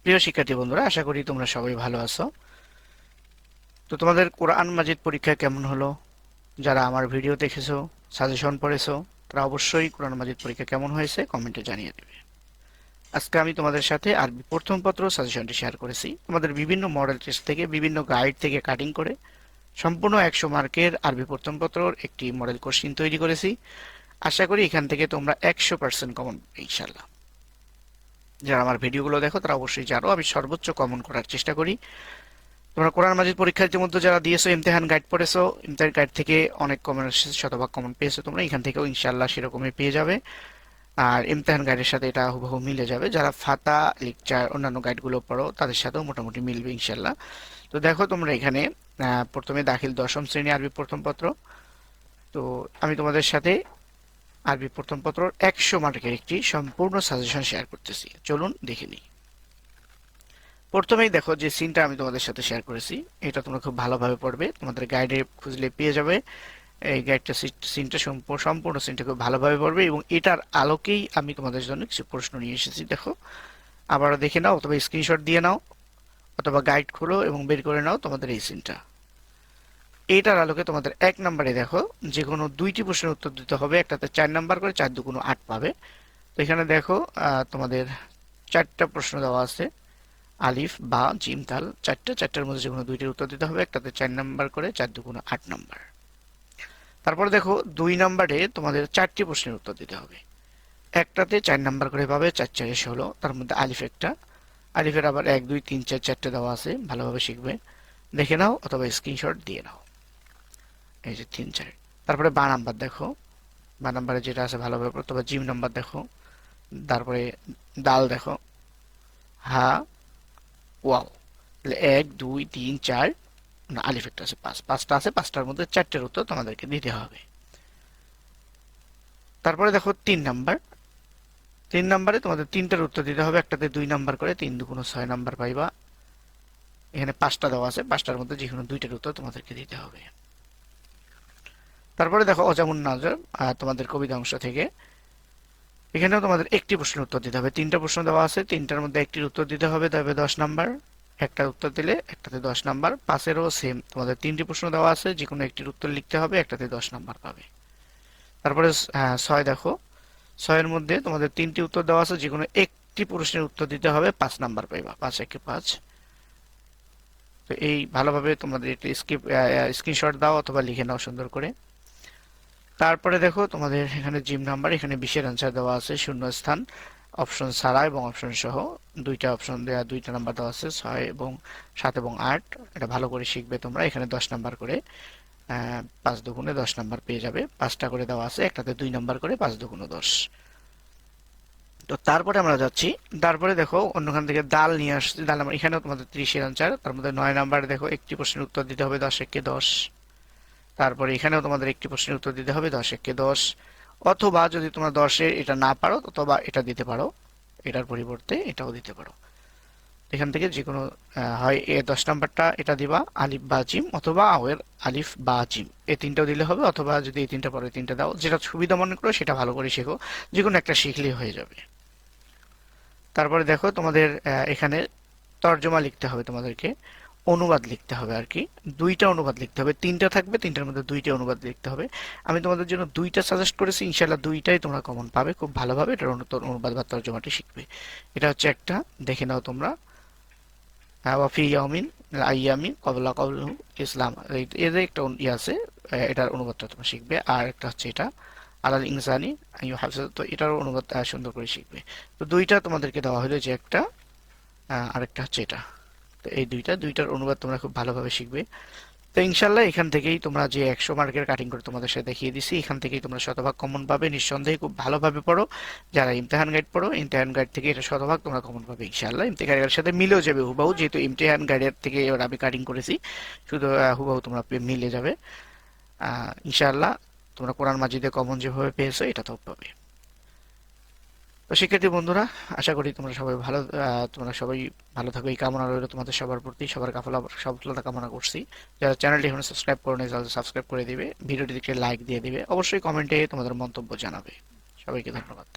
প্রিয় শিক্ষার্থী বন্ধুরা, আশা করি তোমরা সবাই ভালো আছো। তো তোমাদের কোরআন মাজিদ পরীক্ষা কেমন হলো? যারা আমার ভিডিও দেখেছো, সাজেশন পড়েছো, তারা অবশ্যই কোরআন মাজিদ পরীক্ষা কেমন হয়েছে কমেন্টে জানিয়ে দেবে। আজকে আমি তোমাদের সাথে আরবি প্রথম পত্র সাজেশনটি শেয়ার করেছি। তোমাদের বিভিন্ন মডেল টেস্ট থেকে, বিভিন্ন গাইড থেকে কাটিং করে সম্পূর্ণ 100 মার্কের আরবি প্রথম পত্রর একটি মডেল কোশ্চিন তৈরি করেছি। আশা করি এখান থেকে তোমরা 100% কমন পাবে ইনশাল্লাহ। যারা আমার ভিডিওগুলো দেখো তারা অবশ্যই জানো আমি সর্বোচ্চ কমন করার চেষ্টা করি। তোমরা কোরআন মাজিদ পরীক্ষা ইতিমধ্যে যারা দিয়েছো, ইমতিহান গাইড পড়েছো, ইমতিহান গাইড থেকে অনেক কমন এসেছে, শতভাগ কমন পেয়েছো তোমরা, এখান থেকেও ইনশাআল্লাহ সেরকমই পেয়ে যাবে। আর ইমতিহান গাইডের সাথে এটা হুবহু মিলে যাবে। যারা ফাতা, লেকচার, অন্যান্য গাইডগুলো পড়ো তাদের সাথেও মোটামুটি মিলবে ইনশাআল্লাহ। তো দেখো তোমরা এখানে প্রথমে দাখিল দশম শ্রেণী আরবি প্রথম পত্র। তো আমি তোমাদের সাথে আরবি প্রথম পত্র 100 মার্কের একটি সম্পূর্ণ সাজেশন শেয়ার করতেছি, চলুন দেখে নিই। প্রথমেই দেখো যে সিনটা আমি তোমাদের সাথে শেয়ার করেছি, এটা তোমরা খুব ভালোভাবে পড়বে, তোমাদের গাইডে খুঁজলে পেয়ে যাবে। এই গাইডটা সিনটা সম্পূর্ণ সিনটা খুব ভালোভাবে পড়বে এবং এটার আলোকেই আমি তোমাদের জন্য কিছু প্রশ্ন নিয়ে এসেছি। দেখো, আবারও দেখে নাও অথবা স্ক্রিনশট দিয়ে নাও অথবা গাইড খোলো এবং বের করে নাও তোমাদের এই সিনটা। এটার আলোকে তোমাদের 1 নম্বরে দেখো যে কোনো 2টি প্রশ্নের উত্তর দিতে হবে, একটাতে 4 নাম্বার করে, 4 দুগুণ 8 পাবে। তো এখানে দেখো তোমাদের 4টা প্রশ্ন দেওয়া আছে, আলিফ বা জিম তাল, চারটার মধ্যে যে কোনো 2টির উত্তর দিতে হবে, একটাতে 4 নাম্বার করে, 4 দুগুণ 8 নাম্বার। তারপরে দেখো 2 নাম্বারে তোমাদের 4টি প্রশ্নের উত্তর দিতে হবে, একটাতে 4 নাম্বার করে পাবে, 4 4 16, তার মধ্যে আলিফ একটা, আলিফের আবার 1 2 3 4 4টে দেওয়া আছে, ভালোভাবে শিখবে, দেখে নাও অথবা স্ক্রিনশট দিয়ে নাও। এই যে 3 4। তারপরে বা নাম্বার দেখো, বা নাম্বারে যেটা আছে ভালোভাবে, অথবা জিম নাম্বার দেখো, তারপরে দাল দেখো, হা, ওয়াও, 1 2 3 4, না আলিফ একটা আছে, 5টা আছে, 5টার মধ্যে 4টের উত্তর তোমাদেরকে দিতে হবে। তারপরে দেখো 3 নাম্বারে তোমাদের 3টার উত্তর দিতে হবে, একটাতে 2 নাম্বার করে, 3 দুগুণ 6 নাম্বার পাইবা। এখানে 5টা দেওয়া আছে, 5টার মধ্যে যে কোনো 2টার উত্তর তোমাদেরকে দিতে হবে। তারপরে দেখো অজামুন নাজর, তোমাদের কবিতা অংশ থেকে, এখানেও তোমাদের একটি প্রশ্নের উত্তর দিতে হবে, 3টা প্রশ্ন দেওয়া আছে, 3টার মধ্যে একটির উত্তর দিতে হবে, তবে 10 নাম্বার, একটা উত্তর দিলে একটাতে 10 নাম্বার। 5এরও সেম, তোমাদের 3টি প্রশ্ন দেওয়া আছে, যে কোনো একটির উত্তর লিখতে হবে, একটাতে 10 নাম্বার পাবে। তারপরে 6 দেখো, 6এর মধ্যে তোমাদের 3টি উত্তর দেওয়া আছে, যে কোনো একটি প্রশ্নের উত্তর দিতে হবে, 5 নাম্বার পাইবা, 5 একে 5। তো এই ভালোভাবে তোমাদের একটু স্ক্রিনশট দাও অথবা লিখে নাও সুন্দর করে। তারপরে দেখো তোমাদের এখানে জিম নাম্বার, এখানে 20-এর অ্যান্সার দেওয়া আছে, শূন্য স্থান, অপশন ছাড়া এবং অপশন সহ, 2টা অপশন দেওয়া, 2টা নাম্বার দেওয়া আছে, 6 এবং 7 এবং 8। এটা ভালো করে শিখবে তোমরা। এখানে 10 নাম্বার করে, 5 দুগুণে 10 নাম্বার পেয়ে যাবে, 5টা করে দেওয়া আছে, একটাতে 2 নাম্বার করে, 5 দুগুণে 10। তো তারপরে আমরা যাচ্ছি, তারপরে দেখো অন্যখান থেকে দাল নিয়ে আসছি, দাল নাম্বার এখানেও তোমাদের 30-এর অ্যান্সার, তার মধ্যে 9 নাম্বারে দেখো একটি প্রশ্নের উত্তর দিতে হবে, 10 একে 10। তারপরে এখানেও তোমাদের একটি প্রশ্নের উত্তর দিতে হবে, 10 একে 10, অথবা যদি তোমরা 10-এর এটা না পারো অথবা এটা দিতে পারো, এটার পরিবর্তে এটাও দিতে পারো। এখান থেকে যে কোনো হয় 10 নাম্বারটা এটা দিবা, আলিফ বা জিম, অথবা আওয়ের আলিফ বা জিম, এই 3টাও দিলে হবে, অথবা যদি এই 3টা পরে 3টা দাও, যেটা সুবিধা মনে করো সেটা ভালো করে শেখো, যে কোনো একটা শিখলেই হয়ে যাবে। তারপরে দেখো তোমাদের এখানে তর্জমা লিখতে হবে, তোমাদেরকে অনুবাদ লিখতে হবে আর কি, 2টা অনুবাদ লিখতে হবে, 3টা থাকবে, 3টার মধ্যে 2টা অনুবাদ লিখতে হবে। আমি তোমাদের জন্য 2টা সাজেস্ট করেছি, ইনশাআল্লাহ 2টাই তোমরা কমন পাবে, খুব ভালোভাবে এটার অনুবাদ বা তর্জমাটি শিখবে। এটা হচ্ছে একটা, দেখে নাও তোমরা। ওয়াফি ইয়ামিন আইয়ামিন কবলা কবল ইসলাম, এর একটা আছে, এটার অনুবাদটা তোমরা শিখবে। আর একটা হচ্ছে এটা আলাল ইনসানি আইয়ু হাফিজ, তো এটার অনুবাদ সুন্দর করে শিখবে। তো 2টা তোমাদেরকে দেওয়া হলো, যে একটা, আরেকটা হচ্ছে এটা। তো এই 2টার অনুবাদ তোমরা খুব ভালোভাবে শিখবে। তো ইনশাল্লাহ এখান থেকেই তোমরা যে 100 মার্কের কাটিং করে তোমাদের সাথে দেখিয়ে দিছি, এখান থেকেই তোমরা শতভাগ কমন পাবে নিঃসন্দেহে, খুব ভালোভাবে পড়ো। যারা ইমতিহান গাইড পড়ো, ইমতিহান গাইড থেকে এটা শতভাগ তোমরা কমন পাবে ইনশাল্লাহ, ইমতিহান গাইডের সাথে মিলেও যাবে হুবাহু, যেহেতু ইমতিহান গাইডের থেকে এবার আমি কাটিং করেছি, শুধু হুবাহু তোমরা মিলে যাবে ইনশাল্লাহ। তোমরা কোরআন মাজিদে কমন যেভাবে পেয়েছো এটা তো পাবে। তো শিক্ষার্থী বন্ধুরা, আশা করি তোমরা সবাই ভালো থাকো, এই কামনা রইল তোমাদের সবার প্রতি, সবার সফলতা কামনা করছি। যারা চ্যানেলটি এখন সাবস্ক্রাইব করে নেই, সাবস্ক্রাইব করে দিবে, ভিডিওটি দেখে লাইক দিয়ে দিবে, অবশ্যই কমেন্টে তোমাদের মন্তব্য জানাবে। সবাইকে ধন্যবাদ।